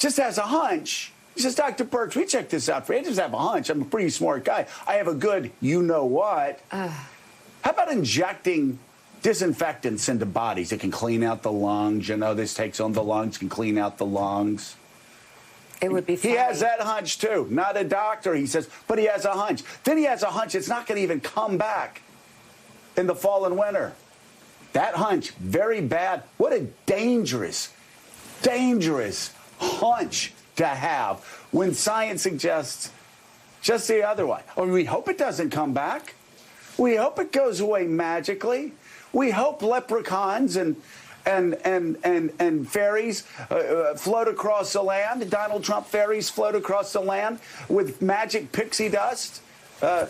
just has a hunch. He says, Dr. Birx, we checked this out for you. I just have a hunch. I'm a pretty smart guy. I have a good you-know-what. How about injecting disinfectants into bodies? It can clean out the lungs. You know, this takes on the lungs, can clean out the lungs. It would be funny. He has that hunch, too. Not a doctor, he says, but he has a hunch. Then he has a hunch it's not going to even come back in the fall and winter. That hunch, very bad. What a dangerous, dangerous hunch to have when science suggests just the other way. Or we hope it doesn't come back. We hope it goes away magically. We hope leprechauns and fairies float across the land. Donald Trump fairies float across the land with magic pixie dust,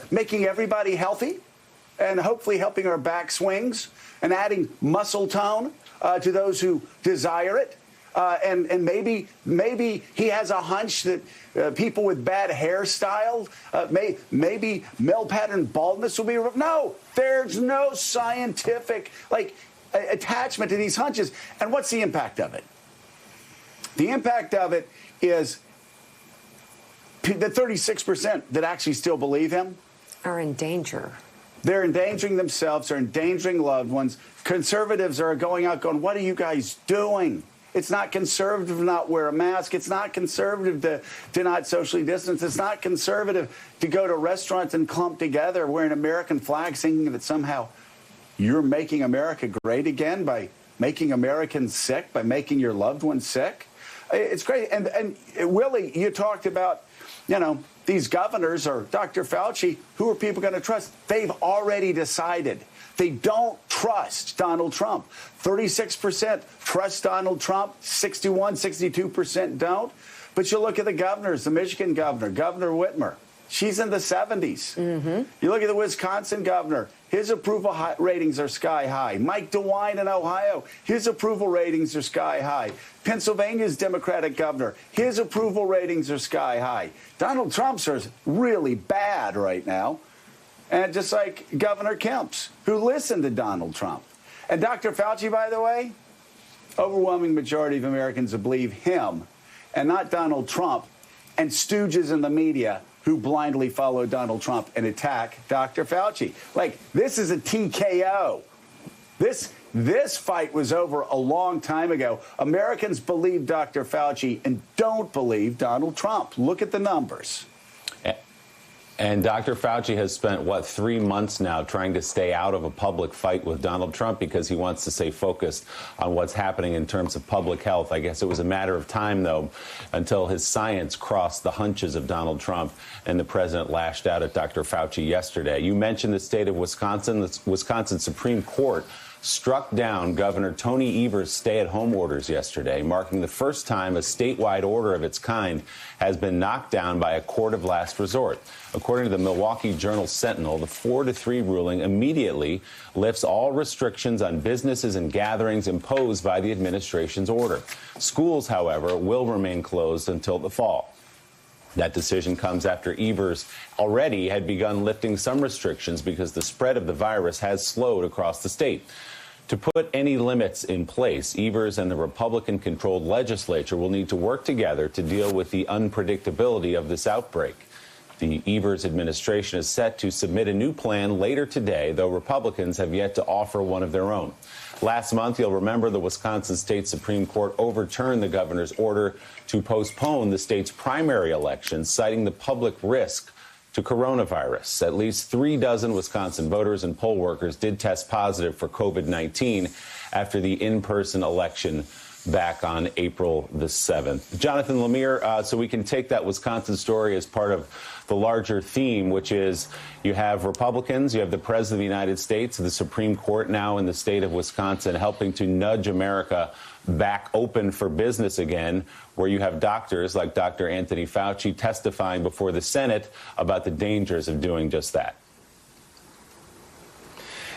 making everybody healthy and hopefully helping our backswings and adding muscle tone to those who desire it. And maybe he has a hunch that people with bad hairstyle, maybe male pattern baldness will be removed. No, there's no scientific attachment to these hunches. And what's the impact of it? The impact of it is the 36% that actually still believe him are in danger. They're endangering themselves. They're endangering loved ones. Conservatives are going out going, what are you guys doing? It's not conservative to not wear a mask. It's not conservative to not socially distance. It's not conservative to go to restaurants and clump together wearing American flags, thinking that somehow you're making America great again by making Americans sick, by making your loved ones sick. It's great. And Willie, you talked about, these governors or Dr. Fauci, who are people going to trust? They've already decided. They don't trust Donald Trump. 36% trust Donald Trump, 62% don't. But you look at the governors, the Michigan governor, Governor Whitmer, she's in the 70s. You look at the Wisconsin governor, his approval ratings are sky high. Mike DeWine in Ohio, his approval ratings are sky high. Pennsylvania's Democratic governor, his approval ratings are sky high. Donald Trump's are really bad right now. And just like Governor Kemp's, who listened to Donald Trump. And Dr. Fauci, by the way, overwhelming majority of Americans believe him and not Donald Trump and stooges in the media who blindly follow Donald Trump and attack Dr. Fauci. This is a TKO. This fight was over a long time ago. Americans believe Dr. Fauci and don't believe Donald Trump. Look at the numbers. And Dr. Fauci has spent, 3 months now trying to stay out of a public fight with Donald Trump because he wants to stay focused on what's happening in terms of public health. I guess it was a matter of time, though, until his science crossed the hunches of Donald Trump and the president lashed out at Dr. Fauci yesterday. You mentioned the state of Wisconsin. The Wisconsin Supreme Court struck down Governor Tony Evers' stay-at-home orders yesterday, marking the first time a statewide order of its kind has been knocked down by a court of last resort. According to the Milwaukee Journal-Sentinel, the 4-3 ruling immediately lifts all restrictions on businesses and gatherings imposed by the administration's order. Schools, however, will remain closed until the fall. That decision comes after Evers already had begun lifting some restrictions because the spread of the virus has slowed across the state. To put any limits in place, Evers and the Republican-controlled legislature will need to work together to deal with the unpredictability of this outbreak. The Evers administration is set to submit a new plan later today, though Republicans have yet to offer one of their own. Last month, you'll remember the Wisconsin State Supreme Court overturned the governor's order to postpone the state's primary election, citing the public risk to coronavirus. At least 36 Wisconsin voters and poll workers did test positive for COVID-19 after the in-person election back on April the 7th. Jonathan Lemire, so we can take that Wisconsin story as part of the larger theme, which is you have Republicans, you have the President of the United States, the Supreme Court now in the state of Wisconsin helping to nudge America back open for business again, where you have doctors like Dr. Anthony Fauci testifying before the Senate about the dangers of doing just that.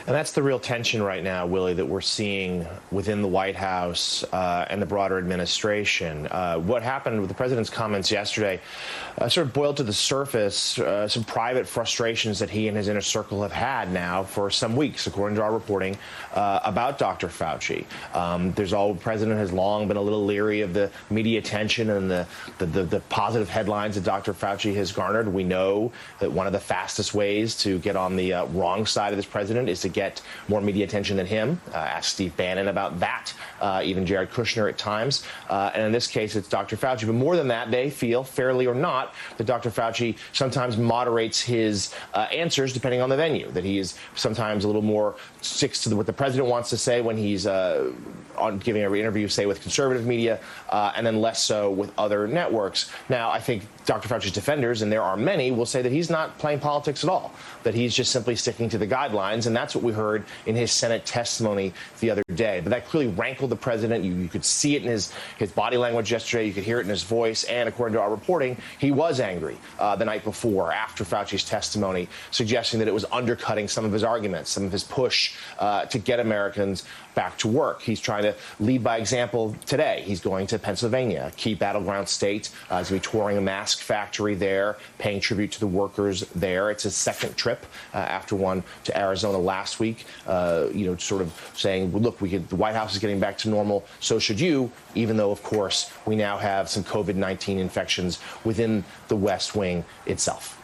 And that's the real tension right now, Willie, that we're seeing within the White House and the broader administration. What happened with the president's comments yesterday sort of boiled to the surface some private frustrations that he and his inner circle have had now for some weeks, according to our reporting, about Dr. Fauci. The president has long been a little leery of the media attention and the positive headlines that Dr. Fauci has garnered. We know that one of the fastest ways to get on the wrong side of this president is to get more media attention than him. Ask Steve Bannon about that, even Jared Kushner at times. And in this case, it's Dr. Fauci. But more than that, they feel, fairly or not, that Dr. Fauci sometimes moderates his answers depending on the venue, that he is sometimes a little more sticks to what the president wants to say when he's on giving an interview, say, with conservative media, and then less so with other networks. Now, I think Dr. Fauci's defenders, and there are many, will say that he's not playing politics at all, that he's just simply sticking to the guidelines, and that's what we heard in his Senate testimony the other day. But that clearly rankled the president. You could see it in his body language yesterday. You could hear it in his voice, and according to our reporting, he was angry the night before, after Fauci's testimony, suggesting that it was undercutting some of his arguments, some of his push to get Americans back to work. He's trying to lead by example today. He's going to Pennsylvania, a key battleground state. He's going to be touring a mask factory there, paying tribute to the workers there. It's his second trip after one to Arizona last week, sort of saying, well, look, the White House is getting back to normal, so should you, even though, of course, we now have some COVID-19 infections within the West Wing itself.